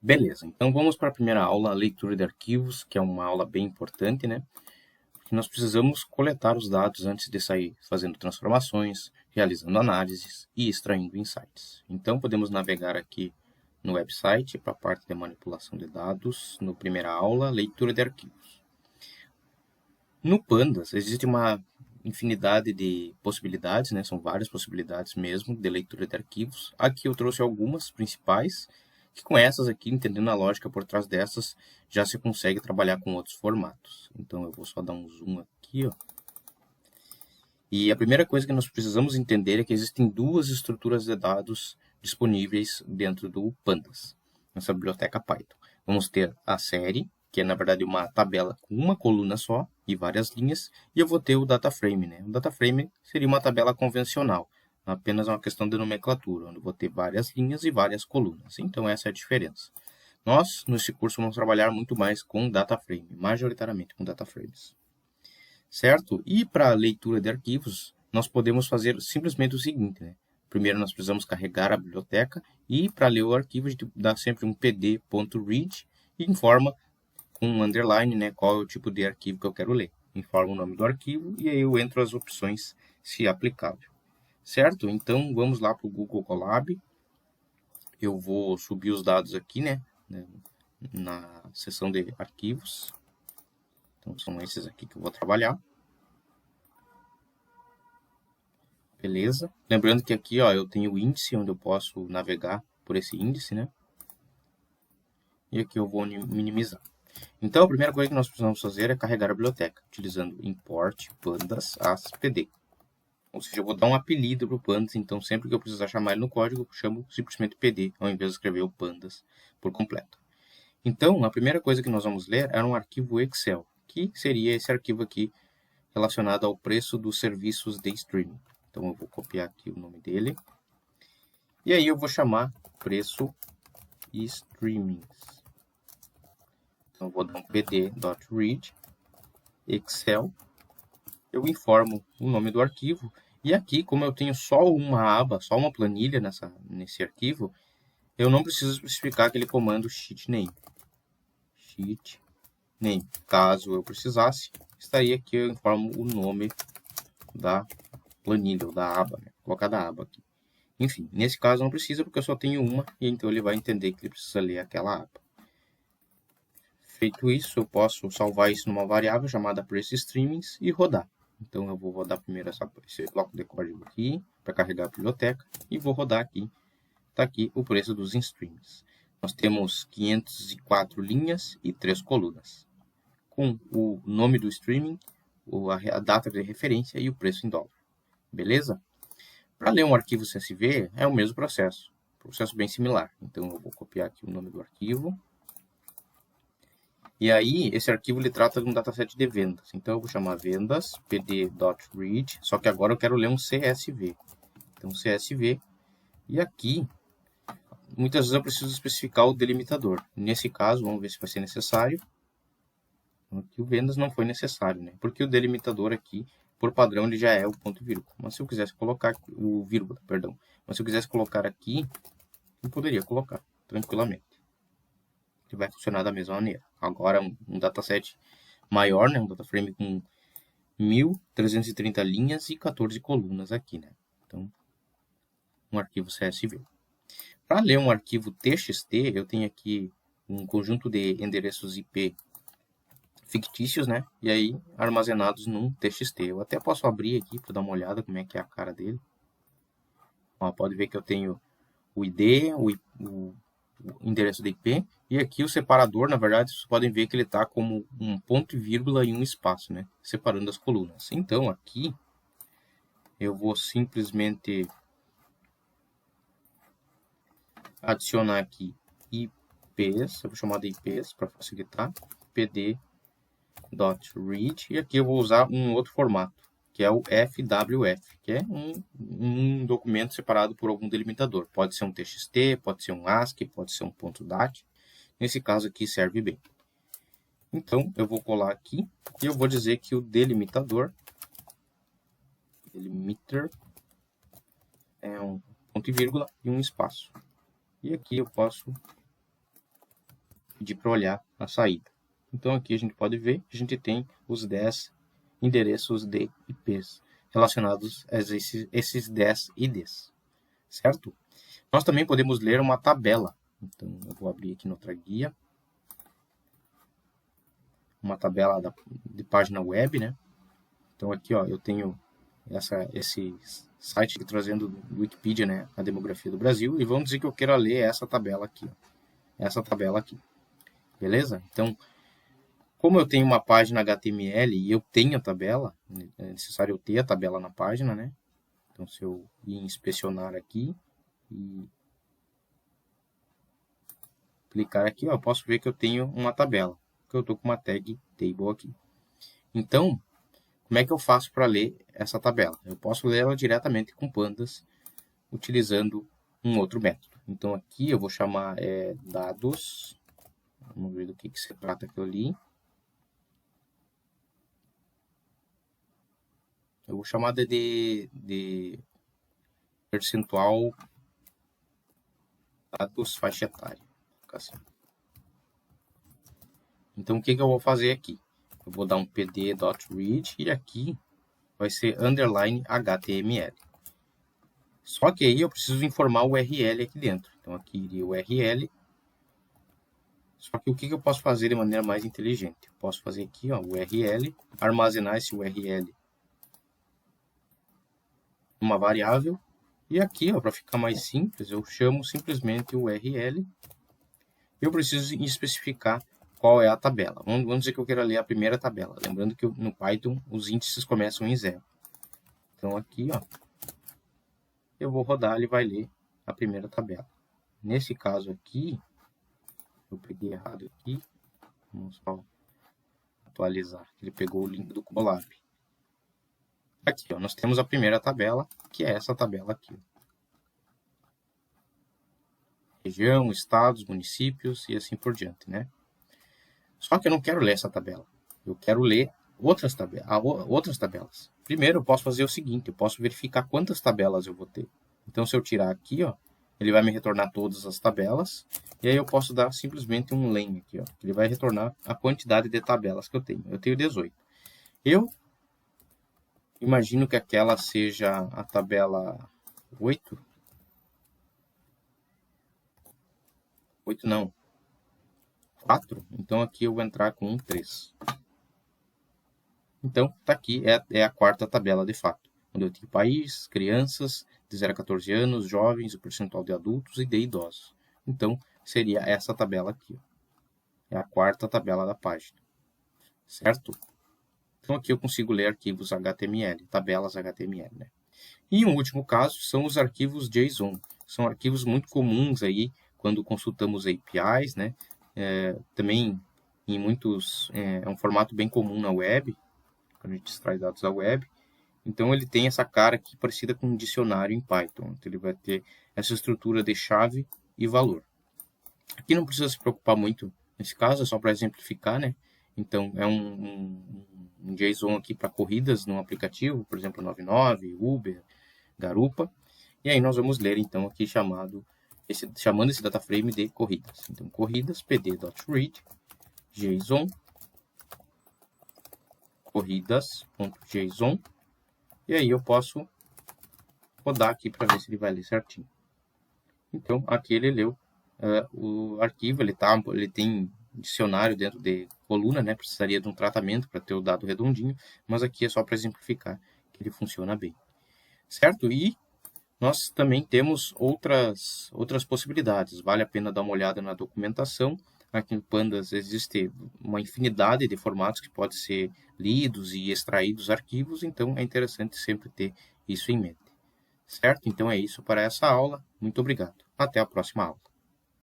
Beleza, então vamos para a primeira aula, a leitura de arquivos, que é uma aula bem importante, né? Porque nós precisamos coletar os dados antes de sair fazendo transformações, realizando análises e extraindo insights. Então podemos navegar aqui no website para a parte de manipulação de dados, no primeira aula, leitura de arquivos. No Pandas existe uma infinidade de possibilidades, né? São várias possibilidades mesmo de leitura de arquivos. Aqui eu trouxe algumas principais, que com essas aqui, entendendo a lógica por trás dessas, já se consegue trabalhar com outros formatos. Então eu vou só dar um zoom aqui, ó. E a primeira coisa que nós precisamos entender é que existem duas estruturas de dados disponíveis dentro do Pandas, nessa biblioteca Python. Vamos ter a série, que é na verdade uma tabela com uma coluna só e várias linhas, e eu vou ter o data frame, né? O data frame seria uma tabela convencional, apenas uma questão de nomenclatura, onde eu vou ter várias linhas e várias colunas. Então essa é a diferença. Nós, nesse curso, vamos trabalhar muito mais com data frame, majoritariamente com data frames. Certo? E para a leitura de arquivos, nós podemos fazer simplesmente o seguinte, né? Primeiro nós precisamos carregar a biblioteca e para ler o arquivo a gente dá sempre um pd.read e informa com um underline, né, qual é o tipo de arquivo que eu quero ler. Informa o nome do arquivo e aí eu entro as opções se aplicável. Certo? Então vamos lá para o Google Colab. Eu vou subir os dados aqui, né, na seção de arquivos. Então são esses aqui que eu vou trabalhar. Beleza? Lembrando que aqui, ó, eu tenho o índice, onde eu posso navegar por esse índice, né? E aqui eu vou minimizar. Então, a primeira coisa que nós precisamos fazer é carregar a biblioteca, utilizando import pandas as pd. Ou seja, eu vou dar um apelido para o pandas, então sempre que eu precisar chamar ele no código, eu chamo simplesmente pd, ao invés de escrever o pandas por completo. Então, a primeira coisa que nós vamos ler era um arquivo Excel, que seria esse arquivo aqui relacionado ao preço dos serviços de streaming. Então, eu vou copiar aqui o nome dele. E aí eu vou chamar preço streamings. Então, eu vou dar um pd.read Excel. Eu informo o nome do arquivo. E aqui, como eu tenho só uma aba, só uma planilha nesse arquivo, eu não preciso especificar aquele comando sheet name. Sheet name. Caso eu precisasse, estaria aqui, eu informo o nome da planilha, ou da aba, né? Colocar da aba aqui. Enfim, nesse caso não precisa, porque eu só tenho uma, e então ele vai entender que ele precisa ler aquela aba. Feito isso, eu posso salvar isso numa variável chamada preço_streamings e rodar. Então eu vou rodar primeiro esse bloco de código aqui, para carregar a biblioteca, e vou rodar aqui. Está aqui o preço dos streamings. Nós temos 504 linhas e 3 colunas, com o nome do streaming, a data de referência e o preço em dólar. Beleza? Para ler um arquivo CSV é o mesmo processo bem similar. Então eu vou copiar aqui o nome do arquivo. E aí esse arquivo ele trata de um dataset de vendas. Então eu vou chamar vendas pd.read, só que agora eu quero ler um CSV. Então CSV, e aqui muitas vezes eu preciso especificar o delimitador. Nesse caso, vamos ver se vai ser necessário. Aqui o vendas não foi necessário, né? Porque o delimitador aqui, por padrão, ele já é o ponto e vírgula. Mas se eu quisesse colocar o vírgula, perdão. Mas se eu quisesse colocar aqui, eu poderia colocar tranquilamente. Ele vai funcionar da mesma maneira. Agora um dataset maior, né? Um data frame com 1.330 linhas e 14 colunas aqui, né? Então, um arquivo CSV. Para ler um arquivo TXT, eu tenho aqui um conjunto de endereços IP fictícios, né? E aí armazenados num TXT. Eu até posso abrir aqui para dar uma olhada como é que é a cara dele. Ó, pode ver que eu tenho o ID, o endereço de IP, e aqui o separador, na verdade, vocês podem ver que ele está como um ponto e vírgula e um espaço, né? Separando as colunas. Então, aqui, eu vou simplesmente adicionar aqui IPs, eu vou chamar de IPs para facilitar, pd.read, e aqui eu vou usar um outro formato, que é o FWF, que é um documento separado por algum delimitador. Pode ser um TXT, pode ser um ASCII, pode ser um .dat. Nesse caso aqui serve bem. Então, eu vou colar aqui e eu vou dizer que o delimiter é um ponto e vírgula e um espaço. E aqui eu posso pedir para olhar a saída. Então aqui a gente pode ver que a gente tem os 10 endereços de IPs relacionados a esses 10 IDs, certo? Nós também podemos ler uma tabela. Então eu vou abrir aqui noutra guia, uma tabela de página web, né? Então aqui, ó, eu tenho esse site aqui trazendo do Wikipedia, né, a demografia do Brasil, e vamos dizer que eu quero ler essa tabela aqui, ó, essa tabela aqui, beleza? Então, como eu tenho uma página HTML e eu tenho a tabela, é necessário eu ter a tabela na página, né? Então, se eu ir inspecionar aqui e clicar aqui, ó, eu posso ver que eu tenho uma tabela, que eu estou com uma tag table aqui. Então, como é que eu faço para ler essa tabela? Eu posso ler ela diretamente com pandas, utilizando um outro método. Então, aqui eu vou chamar dados. Vamos ver do que se trata aquilo ali. Eu vou chamar de percentual dados faixa etária. Assim. Então, o que eu vou fazer aqui? Eu vou dar um pd.read e aqui vai ser underline HTML. Só que aí eu preciso informar o URL aqui dentro. Então, aqui iria o URL. Só que o que eu posso fazer de maneira mais inteligente? Eu posso fazer aqui, ó, o URL, armazenar esse URL uma variável. E aqui, para ficar mais simples, eu chamo simplesmente o URL. Eu preciso especificar qual é a tabela. Vamos dizer que eu quero ler a primeira tabela. Lembrando que no Python os índices começam em 0. Então aqui, ó, eu vou rodar, ele vai ler a primeira tabela. Nesse caso aqui, eu peguei errado aqui. Vamos só atualizar. Ele pegou o link do Colab. Aqui, ó, nós temos a primeira tabela, que é essa tabela aqui. Região, estados, municípios e assim por diante, né? Só que eu não quero ler essa tabela. Eu quero ler outras tabelas. Primeiro, eu posso fazer o seguinte, eu posso verificar quantas tabelas eu vou ter. Então, se eu tirar aqui, ó, ele vai me retornar todas as tabelas. E aí eu posso dar simplesmente um len aqui, ó. Ele vai retornar a quantidade de tabelas que eu tenho. Eu tenho 18. Eu imagino que aquela seja a tabela 8. 8 não. 4. Então aqui eu vou entrar com um 3. Então, tá aqui, é a quarta tabela de fato. Onde eu tenho país, crianças, de 0 a 14 anos, jovens, o percentual de adultos e de idosos. Então, seria essa tabela aqui. Ó. É a quarta tabela da página. Certo? Então, aqui eu consigo ler arquivos HTML, tabelas HTML. Né? E um último caso são os arquivos JSON. São arquivos muito comuns aí quando consultamos APIs, né? Também em muitos é um formato bem comum na web, quando a gente extrai dados da web. Então ele tem essa cara aqui parecida com um dicionário em Python. Então ele vai ter essa estrutura de chave e valor. Aqui não precisa se preocupar muito nesse caso, é só para exemplificar, né? Então é um JSON aqui para corridas no aplicativo, por exemplo, 99, Uber, Garupa. E aí nós vamos ler então aqui chamando esse data frame de corridas. Então corridas pd.read JSON corridas.json e aí eu posso rodar aqui para ver se ele vai ler certinho. Então aqui ele leu o arquivo, ele tem dicionário dentro de coluna, né? Precisaria de um tratamento para ter o dado redondinho, mas aqui é só para exemplificar que ele funciona bem, certo? E nós também temos outras possibilidades. Vale a pena dar uma olhada na documentação. Aqui no Pandas existe uma infinidade de formatos que podem ser lidos e extraídos arquivos, então é interessante sempre ter isso em mente. Certo? Então é isso para essa aula. Muito obrigado. Até a próxima aula.